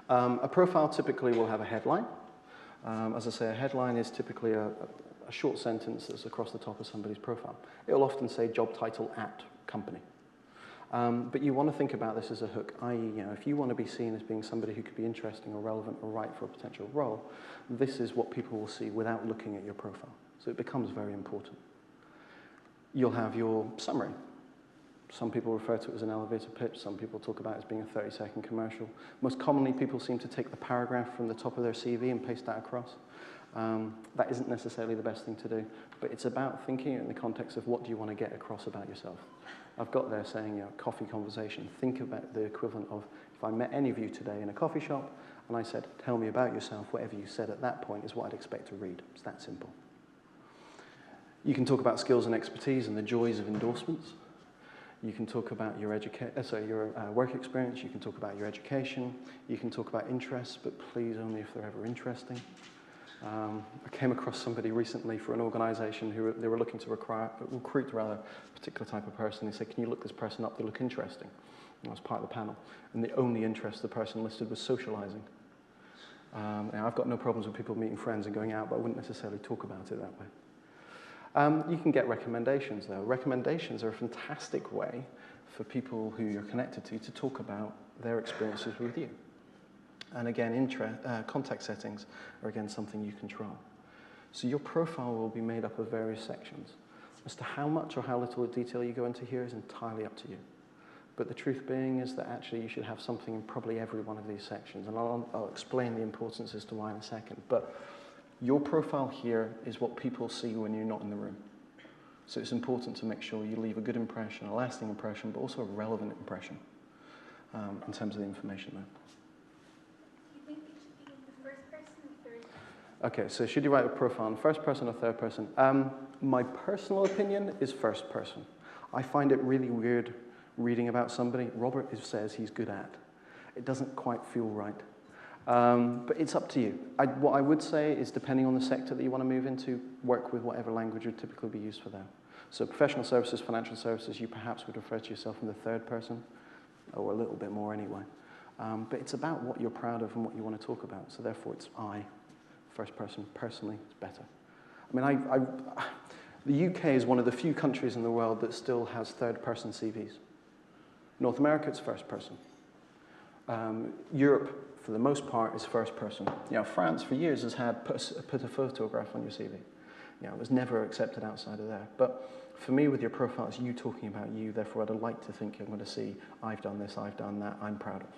A profile typically will have a headline. As I say, a headline is typically a short sentence that's across the top of somebody's profile. It will often say job title at company. But you want to think about this as a hook, i.e., if you want to be seen as being somebody who could be interesting or relevant or right for a potential role, this is what people will see without looking at your profile. So it becomes very important. You'll have your summary. Some people refer to it as an elevator pitch. Some people talk about it as being a 30-second commercial. Most commonly, people seem to take the paragraph from the top of their CV and paste that across. That isn't necessarily the best thing to do, but it's about thinking in the context of what do you want to get across about yourself. I've got there saying, coffee conversation. Think about the equivalent of if I met any of you today in a coffee shop and I said, tell me about yourself, whatever you said at that point is what I'd expect to read. It's that simple. You can talk about skills and expertise and the joys of endorsements. You can talk about your work experience. You can talk about your education. You can talk about interests, but please only if they're ever interesting. I came across somebody recently for an organization who they were looking to recruit a particular type of person. They said, can you look this person up? They look interesting. And I was part of the panel. And the only interest the person listed was socializing. I've got no problems with people meeting friends and going out, but I wouldn't necessarily talk about it that way. You can get recommendations, though. Recommendations are a fantastic way for people who you're connected to talk about their experiences with you. And again, contact settings are again something you control. So your profile will be made up of various sections. As to how much or how little detail you go into here is entirely up to you. But the truth being is that actually you should have something in probably every one of these sections. And I'll explain the importance as to why in a second. But your profile here is what people see when you're not in the room. So it's important to make sure you leave a good impression, a lasting impression, but also a relevant impression in terms of the information there. Okay, so should you write a profile in first person or third person? My personal opinion is first person. I find it really weird reading about somebody Robert says he's good at. It doesn't quite feel right. But it's up to you. What I would say is, depending on the sector that you want to move into, work with whatever language would typically be used for that. So professional services, financial services, you perhaps would refer to yourself in the third person, or a little bit more anyway. But it's about what you're proud of and what you want to talk about. So therefore, it's I. First person, personally, it's better. I mean, the UK is one of the few countries in the world that still has third-person CVs. North America, it's first person. Europe, for the most part, is first person. France, for years, has had put a photograph on your CV. It was never accepted outside of there. But for me, with your profile, it's you talking about you. Therefore, I'd like to think you're going to see, I've done this, I've done that, I'm proud of.